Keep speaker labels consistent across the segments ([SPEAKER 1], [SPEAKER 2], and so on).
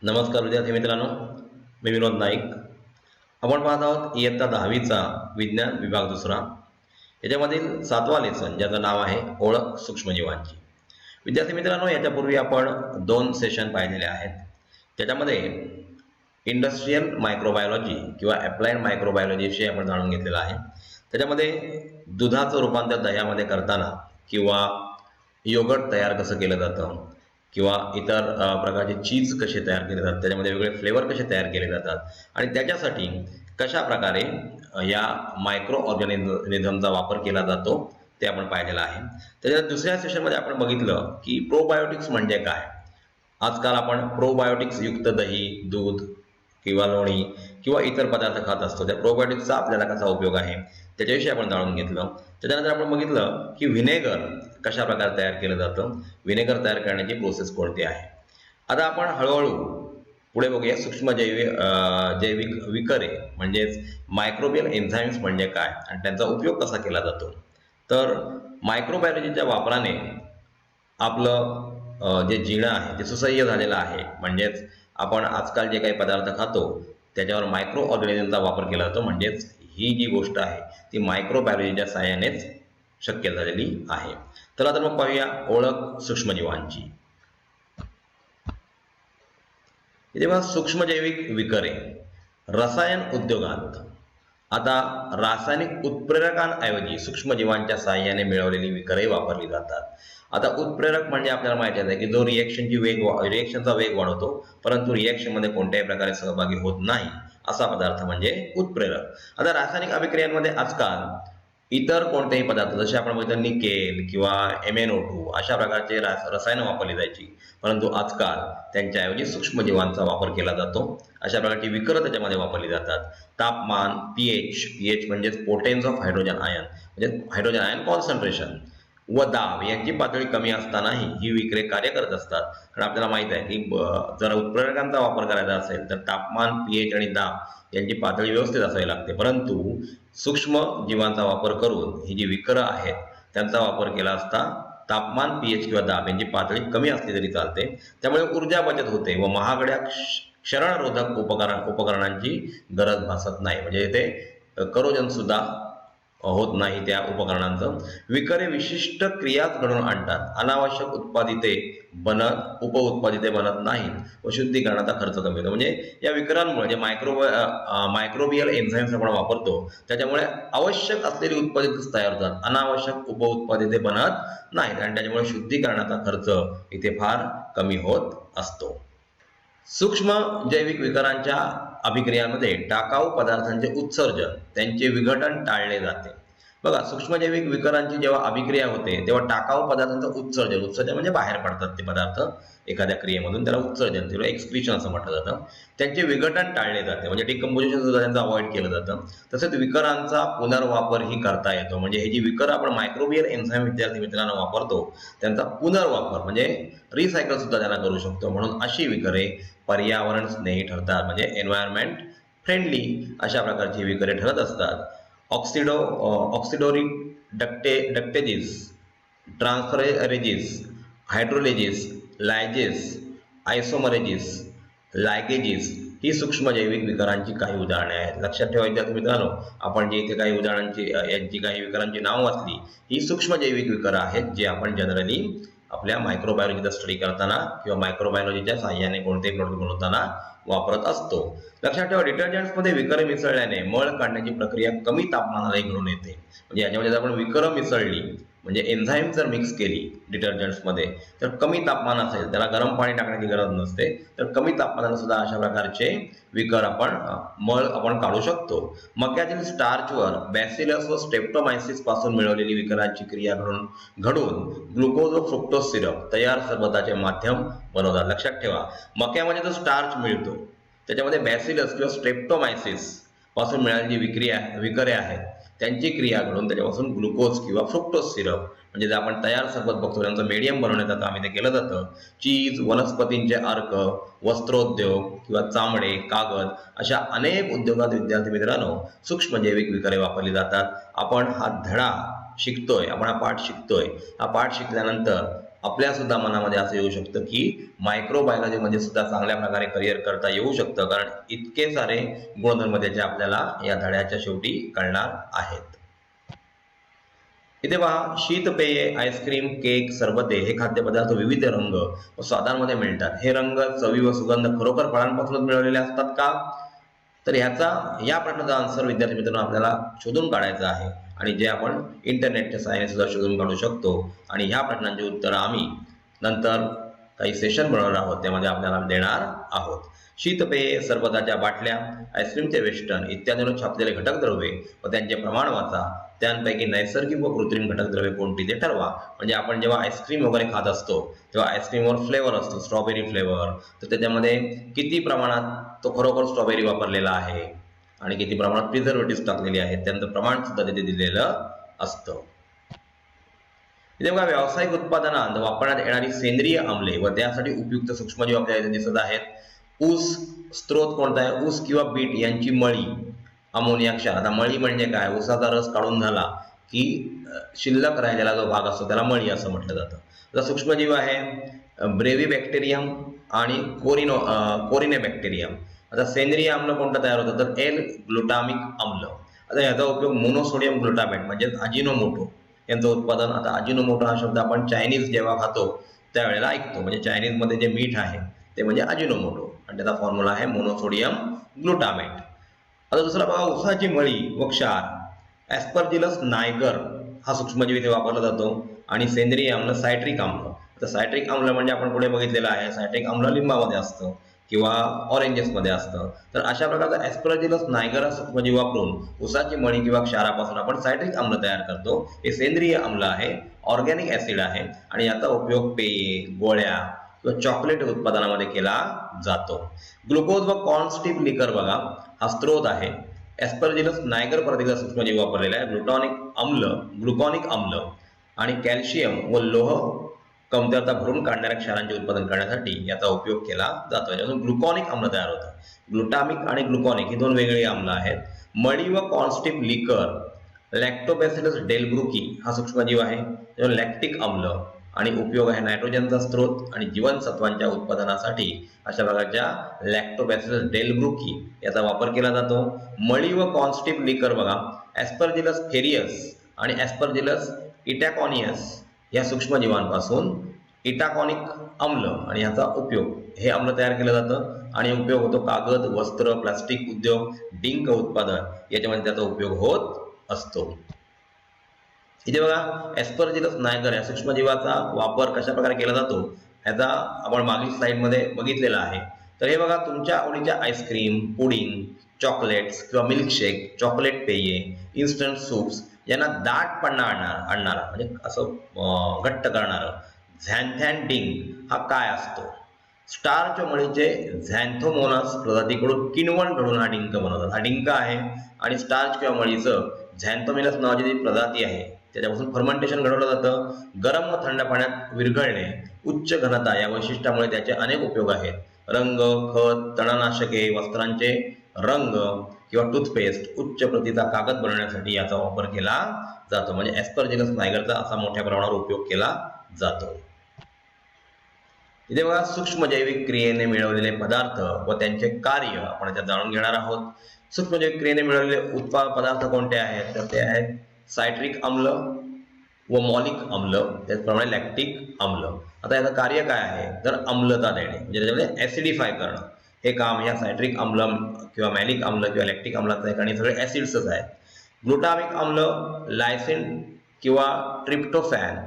[SPEAKER 1] नमस्कार विद्यार्थी मित्रांनो, मी विनोद नाईक. आपण पाहत आहोत इयत्ता 10वीचा विज्ञान विभाग दुसरा. याच्यामधील 7वा लेसन ज्याचं नाव आहे ओळख सूक्ष्मजीवांची. विद्यार्थी मित्रांनो, याच्यापूर्वी आपण 2 सेशन पाहिलेले आहेत. त्याच्यामध्ये इंडस्ट्रियल मायक्रोबायोलॉजी किंवा अप्लाइड मायक्रोबायोलॉजी विषयी आपण जाणून घेतलेला आहे. त्याच्यामध्ये दुधाचं रूपांतर दह्यामध्ये करताना किंवा योगर्ट तयार कसं केलं जातं किंवा इतर प्रकारचे चीज कसे तयार केले जातात, त्याच्यामध्ये वेगळे फ्लेवर कसे तयार केले जातात आणि त्याच्यासाठी कशा प्रकारे या मायक्रो ऑर्गॅनिझमचा वापर केला जातो ते आपण पाहिलेलं आहे. त्याच्या दुसऱ्या सेशनमध्ये आपण बघितलं की प्रोबायोटिक्स म्हणजे काय. आजकाल आपण प्रोबायोटिक्स युक्त दही, दूध किंवा लोणी किंवा इतर पदार्थ खात असतो. त्या प्रोबायोटिक्सचा आपल्याला कसा उपयोग आहे त्याच्याविषयी आपण जाणून घेतलं. त्याच्यानंतर आपण बघितलं की व्हिनेगर कशा प्रकारे तयार केलं जातं, व्हिनेगर तयार करण्याची प्रोसेस कोणती आहे. आता आपण हळूहळू पुढे बघूया सूक्ष्म जैविक विकरे म्हणजेच मायक्रोबियल एन्झाईम्स म्हणजे काय आणि त्यांचा उपयोग कसा केला जातो. तर मायक्रोबायोलॉजीच्या वापराने आपलं जे जीणं आहे ते सुसह्य झालेलं आहे. म्हणजेच आपण आजकाल जे काही पदार्थ खातो त्याच्यावर मायक्रो ऑर्गॅनिझमचा वापर केला जातो. म्हणजेच ही जी गोष्ट आहे ती मायक्रोबायोलॉजीच्या सहाय्यानेच शक्य झालेली आहे. तर आता मग पाहूया ओळख सूक्ष्मजीवांची. तेव्हा सूक्ष्मजैविक विकरे रसायन उद्योगात आता रासायनिक उत्प्रेरकांऐवजी सूक्ष्मजीवांच्या सहाय्याने मिळवलेली विकरे वापरली जातात. आता उत्प्रेरक म्हणजे आपल्याला माहिती आहे की जो रिएक्शनचा वेग वाढवतो परंतु रिएक्शनमध्ये कोणत्याही प्रकारे सहभागी होत नाही असा पदार्थ म्हणजे उत्प्रेरक. आता रासायनिक अभिक्रियांमध्ये आजकाल इतर कोणतेही पदार्थ जसे आपण बघितलं निकेल किंवा MnO2 अशा प्रकारचे रसायनं वापरली जायची, परंतु आजकाल त्यांच्याऐवजी सूक्ष्मजीवांचा वापर केला जातो. अशा प्रकारची विकर त्याच्यामध्ये वापरली जातात. तापमान, pH म्हणजेच पोटेन्स ऑफ हायड्रोजन आयन म्हणजे हायड्रोजन आयन कॉन्सन्ट्रेशन व दाब यांची पातळी कमी असतानाही ही विक्रे कार्य करत असतात. कारण आपल्याला माहित आहे की जर उत्प्रेरकांचा वापर करायचा असेल तर तापमान, pH आणि दाब यांची पातळी व्यवस्थित असावी लागते. परंतु सूक्ष्म जीवांचा वापर करून ही जी विकरं आहेत त्यांचा वापर केला असता तापमान, pH किंवा दाब यांची पातळी कमी असली तरी चालते. त्यामुळे ऊर्जा बचत होते व महागड्या क्षरणरोधक उपकरणांची गरज भासत नाही. म्हणजे इथे करोजन सुद्धा होत नाही त्या उपकरणांचं. विकरे विशिष्ट क्रियाच घडवून आणतात. अनावश्यक उपउत्पादिते बनत नाहीत व शुद्धीकरणाचा खर्च कमी होतो. म्हणजे या विकरांमुळे जे मायक्रोबियल एन्झाईम्स आपण वापरतो त्याच्यामुळे आवश्यक असलेली उत्पादितच तयार होतात, अनावश्यक उपउत्पादिते बनत नाहीत आणि त्याच्यामुळे शुद्धीकरणाचा खर्च इथे फार कमी होत असतो. सूक्ष्म जैविक विकरांच्या अभिक्रियांमध्ये टाकाऊ पदार्थांचे उत्सर्जन, त्यांचे विघटन टाळले जाते. बघा, सूक्ष्मजैविक विकरांची जेव्हा अभिक्रिया होते तेव्हा टाकाऊ पदार्थांचं उत्सर्जन म्हणजे बाहेर पडतात ते पदार्थ एखाद्या क्रियेमधून, त्याला उत्सर्जन किंवा एक्सक्रिशन असं म्हटलं जातं. त्यांचे विघटन टाळले जाते म्हणजे डिकम्पोजिशन सुद्धा त्यांचं अवॉइड केलं जातं. तसेच विकरांचा पुनर्वापरही करता येतो. म्हणजे हे जी विकर आपण मायक्रोबियल एन्झाईम विद्यार्थी मित्रांनो वापरतो त्यांचा पुनर्वापर म्हणजे रिसायकल सुद्धा त्याला करू शकतो. म्हणून अशी विकरे पर्यावरण स्नेही ठरतात. म्हणजे एन्व्हायरमेंट फ्रेंडली अशा प्रकारची विकरे ठरत असतात. ऑक्सिडोरी डक्टेजेस, ट्रान्सफरेजेस, हायड्रोलेजेस, लायजेस, आयसोमरेजेस, लायगेजेस ही सूक्ष्मजैविक विकरांची काही उदाहरणे आहेत. लक्षात ठेवा विद्यार्थी मित्रांनो, आपण जे इथे काही यांची काही विकरांची नाव वाचली ही सूक्ष्मजैविक विकरं आहेत जे आपण जनरली आपल्या मायक्रोबायोलॉजीचा स्टडी करताना किंवा मायक्रोबायोलॉजीच्या साहाय्याने कोणतेही प्रोडक्ट बनवताना वापरत असतो. लक्षात ठेवा, डिटर्जंट्समध्ये विकरं मिसळल्याने मळ काढण्याची प्रक्रिया कमी तापमानालाही घडून येते. म्हणजे याच्यामध्ये जर आपण विकरं मिसळली म्हणजे एन्झाईम जर मिक्स केली डिटर्जंट्समध्ये तर कमी तापमान असेल, त्याला गरम पाणी टाकण्याची गरज नसते, तर कमी तापमानाला सुद्धा अशा प्रकारचे विकर मळ आपण काढू शकतो. मक्यातील स्टार्चवर बॅसिलस व स्ट्रेप्टोमायसिस पासून मिळवलेली विकरांची क्रिया घडून ग्लुकोज व फ्रुक्टोज सिरप तयार सरबताचे माध्यम बनवतात. लक्षात ठेवा, मक्यामध्ये जो स्टार्च मिळतो त्याच्यामध्ये बॅसिलस किंवा स्ट्रेप्टोमायसिस पासून मिळालेली विकरे आहेत त्यांची क्रिया घडून त्याच्यापासून ग्लुकोज किंवा फ्रुक्टोज सिरप म्हणजे जे आपण तयार सरबत बघतो त्यांचं मीडियम बनवण्याचं काम इथे केलं जातं. चीज, वनस्पतींचे अर्क, वस्त्रोद्योग किंवा चामडे, कागद अशा अनेक उद्योगात विद्यार्थी मित्रांनो सूक्ष्मजैविक विकरे वापरली जातात. आपण हा धडा शिकतोय, आपण हा पाठ शिकतोय. हा पाठ शिकल्यानंतर आपल्या सुद्धा मनामध्ये असं येऊ शकतं की मायक्रोबायोलॉजीमध्ये सुद्धा चांगल्या प्रकारे करिअर करता येऊ शकतं, कारण इतके सारे गुणधर्म त्याचे आपल्याला या धड्याच्या शेवटी कळणार आहेत. इथे पहा, शीतपेये, आईस्क्रीम, केक, सरबते हे खाद्यपदार्थ विविध रंग व स्वादांमध्ये मिळतात. हे रंग, चवी व सुगंध खरोखर फळांपासूनच मिळवलेले असतात का? तर या प्रश्नाचा आन्सर विद्यार्थी मित्रांनो आपल्याला शोधून काढायचा आहे, आणि जे आपण इंटरनेटच्या सहाय्याने सुद्धा शोधून काढू शकतो. आणि ह्या प्रश्नांची उत्तरं आम्ही नंतर काही सेशन बनवणार आहोत, त्यामध्ये आपल्याला देणार आहोत. शीतपेये, सरबताच्या बाटल्या, आईस्क्रीमचे वेष्टन इत्यादींवर छापलेले घटक द्रव्ये व त्यांचे प्रमाण वाचा. त्यांपैकी नैसर्गिक व कृत्रिम घटक द्रव्ये कोणती ते ठरवा. म्हणजे आपण जेव्हा आईस्क्रीम वगैरे खात असतो तेव्हा आईस्क्रीमवर फ्लेवर असतो, स्ट्रॉबेरी फ्लेवर, तर त्याच्यामध्ये किती प्रमाणात तो खरोखर स्ट्रॉबेरी वापरलेला आहे आणि किती प्रमाणात प्रिझर्वेटिव्ह टाकलेली आहेत, त्यांचं प्रमाण सुद्धा तिथे दिलेलं असतं. इथे बघा, व्यावसायिक उत्पादनात वापरण्यात येणारी सेंद्रिय आम्ले व त्यासाठी उपयुक्त सूक्ष्मजीव आपल्याला इथे दिसत आहेत. ऊस स्त्रोत कोणता आहे? ऊस किंवा बीट यांची मळी, अमोनिया क्षार. आता मळी म्हणजे काय? ऊसाचा रस काढून झाला की शिल्लक राहिलेला जो भाग असतो त्याला मळी असं म्हटलं जातं. आता सूक्ष्मजीव आहे ब्रेव्हिबॅक्टेरियम आणि कोरिने बॅक्टेरियम. आता सेंद्रिय आम्ल कोणतं तयार होतं? तर एल ग्लुटामिक आम्ल. आता याचा उपयोग मोनोसोडियम ग्लुटामेट म्हणजे अजिनोमोटो यांचं उत्पादन. आता अजिनोमोटो हा शब्द आपण चायनीज जेव्हा खातो त्यावेळेला ऐकतो, म्हणजे चायनीजमध्ये जे मीठ आहे ते म्हणजे अजिनोमोटो, आणि त्याचा फॉर्म्युला आहे मोनोसोडियम ग्लुटामेट. आता दुसरा बघा, ऊसाची मळी व क्षार, ॲस्परजिलस नायगर हा सूक्ष्मजीव इथे वापरला जातो. आणि सेंद्रिय आम्ल सायट्रिक आम्ल. तर सायट्रिक आम्ल म्हणजे आपण पुढे बघितलेलं आहे, सायट्रिक आम्ल लिंबामध्ये असतं किंवा ऑरेंजेसमध्ये असतं. तर अशा प्रकारचा ॲस्परजिलस नायगर हा सूक्ष्मजीव वापरून ऊसाची मळी किंवा क्षारापासून आपण सायट्रिक आम्ल तयार करतो. हे सेंद्रिय आम्ल आहे, ऑर्गॅनिक ॲसिड आहे, आणि याचा उपयोग पेये, गोळ्या किंवा चॉकलेट उत्पादनामध्ये केला जातो. ग्लुकोज व कॉर्नस्टिप लिकर बघा, हा स्त्रोत आहे. ॲस्परजिलस नायगर प्रतीचा सूक्ष्मजीव वापरलेला आहे. ग्लुकॉनिक आम्ल आणि कॅल्शियम व लोह कमतरता भरून काढणाऱ्या क्षारांचे उत्पादन करण्यासाठी याचा उपयोग केला जातो. याच्यातून ग्लुकॉनिक आम्ल तयार होतं. ग्लुटामिक आणि ग्लुकॉनिक ही दोन वेगळी आम्ल आहेत. मळी व कॉर्नस्टिप लिकर, लॅक्टोबॅसिलस डेल्ब्रुकी हा सूक्ष्मजीव आहे. लॅक्टिक आम्ल आणि उपयोग आहे नायट्रोजनचा स्त्रोत आणि जीवनसत्वांच्या उत्पादनासाठी अशा प्रकारच्या लॅक्टोबॅसिलस डेल्ब्रुकी याचा वापर केला जातो. मळी व कॉर्नस्टिप लिकर बघा, ॲस्परजिलस फेरियस आणि ॲस्परजिलस इटॅकॉनियस या सूक्ष्मजीवांपासून इटाकॉनिक आम्ल आणि याचा उपयोग, हे आम्ल तयार केलं जातं आणि उपयोग होतो कागद, वस्त्र, प्लास्टिक उद्योग, डिंक उत्पादन याच्यामध्ये त्याचा उपयोग होत असतो. इथे बघा, ॲस्परजिलस नायगर या सूक्ष्मजीवाचा वापर कशा प्रकारे केला जातो ह्याचा आपण मागील स्लाइडमध्ये बघितलेला आहे. तर हे बघा, तुमच्या आवडीच्या आईस्क्रीम, पुडिंग, चॉकलेट्स किंवा मिल्कशेक, चॉकलेट पेये, इन्स्टंट सूप्स यांना दाटपणा आणणारा म्हणजे असं घट्ट करणारं झॅन्थॅन्डिंग हा काय असतो? स्टार्च मळीचे झॅन्थोमोनास प्रजातीकडून किण्वण घडून हा डिंक बनवतात. हा डिंक आहे, आणि स्टार्च किंवा मळीचं झॅन्थोमिनस नावाची जी प्रजाती आहे त्याच्यापासून फर्मेंटेशन घडवलं जातं. गरम व थंड पाण्यात विरघळणे, उच्च घनता या वैशिष्ट्यामुळे त्याचे अनेक उपयोग आहेत. रंग, खत, तणनाशके, वस्त्रांचे रंग किंवा टूथपेस्ट, उच्च प्रतीचा कागद बनवण्यासाठी याचा वापर केला जातो. म्हणजे ॲस्परजिलस नायगरचा असा मोठ्या प्रमाणावर उपयोग केला जातो. इथे बघा, सूक्ष्मजैविक क्रियेने मिळवलेले पदार्थ व त्यांचे कार्य आपण याच्यात जाणून घेणार आहोत. सूक्ष्मजैविक क्रियेने मिळवलेले पदार्थ कोणते आहेत? तर ते आहेत सायट्रिक आम्ल व मॉलिक आम्ल, त्याचप्रमाणे लॅक्टिक आम्ल. आता याचं कार्य काय आहे? तर आम्लता देणे, म्हणजे त्याच्यामध्ये ॲसिडिफाय करणं हे काम या सायट्रिक आम्ल किंवा मॅलिक आम्ल किंवा लॅक्टिक आम्लाचं आहे, आणि सगळे ॲसिड्सच आहेत. ग्लुटामिक आम्ल, लायसिन किंवा ट्रिप्टोफॅन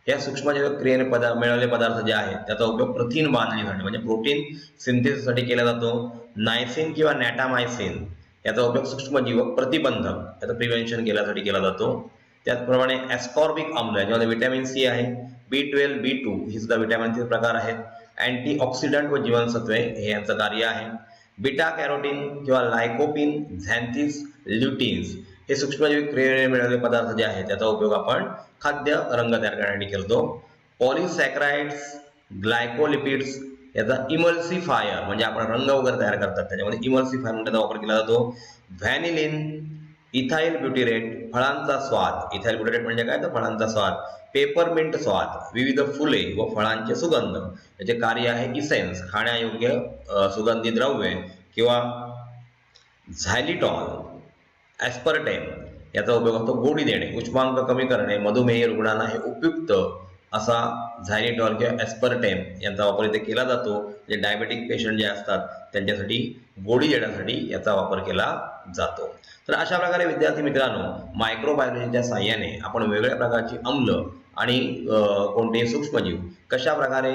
[SPEAKER 1] या सूक्ष्मजैविक क्रियेने मिळवलेले पदार्थ जे आहेत त्याचा उपयोग प्रथिन बांधणीसाठी म्हणजे प्रोटीन सिंथेसिससाठी केला जातो. नायसिन किंवा नॅटामायसिन याचा उपयोग सूक्ष्मजीव प्रतिबंधक याचं प्रिव्हेन्शन केल्यासाठी केला जातो. त्याचप्रमाणे ॲस्कॉर्बिक आम्ल याच्यामध्ये व्हिटॅमिन सी आहे, B12, B2 ही सुद्धा व्हिटॅमिनचे प्रकार आहेत. अँटीऑक्सिडंट व जीवनसत्वे हे यांचं कार्य आहे. बीटा कॅरोटीन किंवा लायकोपिन, झॅन्थिस, ल्युटिन्स हे सूक्ष्मजैविक क्रियेने मिळालेले पदार्थ जे आहेत त्याचा उपयोग आपण खाद्य रंग तयार करण्यासाठी करतो. पॉलिसॅक्राइड्स, ग्लायकोलिपिड्स याचा इमल्सिफायर म्हणजे आपण रंग वगैरे तयार करतात त्याच्यामध्ये इमल्सिफायर म्हणून त्याचा वापर केला जातो. व्हॅनिलिन, इथाइल ब्युटिरेट फळांचा स्वाद, इथाइल ब्युटिरेट म्हणजे काय तर फळांचा स्वाद, पेपरमिंट स्वाद, विविध फुले व फळांचे सुगंध, याचे कार्य आहे इसेन्स, खाण्यायोग्य सुगंधी द्रव्ये, किंवा झायलिटॉल, ॲस्पर्टेम याचा उपयोग असतो गोडी देणे, उष्मांक कमी करणे, मधुमेही रुग्णांना हे उपयुक्त असा झायलिटॉल किंवा ॲस्पर्टेम यांचा वापर इथे केला जातो. जे डायबेटिक पेशंट जे असतात त्यांच्यासाठी गोडी देण्यासाठी याचा वापर केला जातो. तर अशा प्रकारे विद्यार्थी मित्रांनो, मायक्रोबायोलॉजीच्या साहाय्याने आपण वेगवेगळ्या प्रकारची अम्ल आणि कोणतेही सूक्ष्मजीव कशा प्रकारे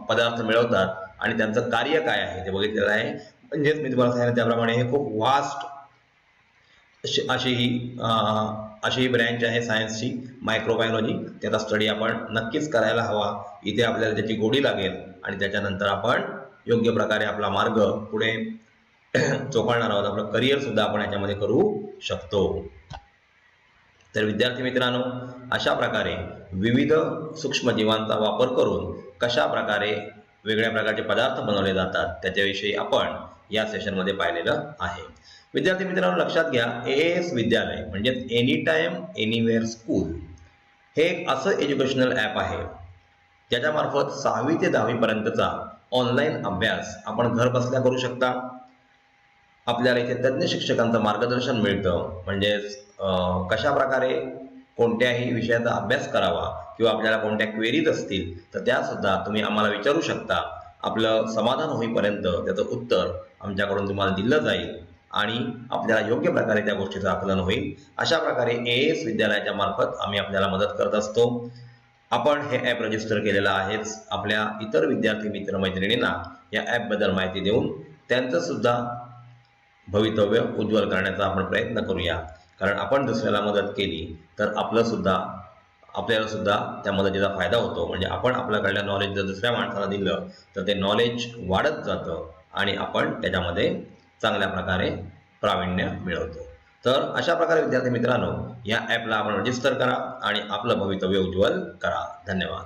[SPEAKER 1] पदार्थ मिळवतात आणि त्यांचं कार्य काय आहे ते बघितलेलं आहे. म्हणजेच मी तुम्हाला सांगितलं त्याप्रमाणे हे खूप वास्ट अशी ही ब्रँच आहे सायन्सची, मायक्रोबायोलॉजी. त्याचा स्टडी आपण नक्कीच करायला हवा. इथे आपल्याला त्याची गोडी लागेल आणि त्याच्यानंतर आपण योग्य प्रकारे आपला मार्ग पुढे चोखाळणार आहोत. आपलं करिअर सुद्धा आपण याच्यामध्ये करू शकतो. तर विद्यार्थी मित्रांनो, अशा प्रकारे विविध सूक्ष्मजीवांचा वापर करून कशा प्रकारे वेगळ्या प्रकारचे पदार्थ बनवले जातात त्याच्याविषयी आपण या सेशनमध्ये पाहिलेलं आहे. विद्यार्थी मित्रांनो, लक्षात घ्या, AAS विद्यालय म्हणजे एनी टाइम एनिवेअर स्कूल हे एक असं एज्युकेशनल ॲप आहे ज्याच्यामार्फत 6वी ते 10वी पर्यंतचा ऑनलाईन अभ्यास आपण घर बसल्या करू शकता. आपल्याला इथे तज्ज्ञ शिक्षकांचं मार्गदर्शन मिळतं. म्हणजेच कशा प्रकारे कोणत्याही विषयाचा अभ्यास करावा किंवा आपल्याला कोणत्या क्वेरीज असतील तर त्यासुद्धा तुम्ही आम्हाला विचारू शकता. आपलं समाधान होईपर्यंत त्याचं उत्तर आमच्याकडून तुम्हाला दिलं जाईल आणि आपल्याला योग्य प्रकारे त्या गोष्टीचं आकलन होईल. अशा प्रकारे AAS विद्यालयाच्या मार्फत आम्ही आपल्याला मदत करत असतो. आपण हे ॲप रजिस्टर केलेलं आहेच. आपल्या इतर विद्यार्थी मित्रमैत्रिणींना या ॲपबद्दल माहिती देऊन त्यांचं सुद्धा भवितव्य उज्ज्वल करण्याचा आपण प्रयत्न करूया. कारण आपण दुसऱ्याला मदत केली तर आपल्याला सुद्धा त्या मदतीचा फायदा होतो. म्हणजे आपण आपल्याकडल्या नॉलेज जर दुसऱ्या माणसाला दिलं तर ते नॉलेज वाढत जातं आणि आपण त्याच्यामध्ये चांगल्या प्रकारे प्रावीण्य मिळवतो. तर अशा प्रकारे विद्यार्थी मित्रांनो, या ॲपला आपण रजिस्टर करा आणि आपलं भवितव्य उज्ज्वल करा. धन्यवाद.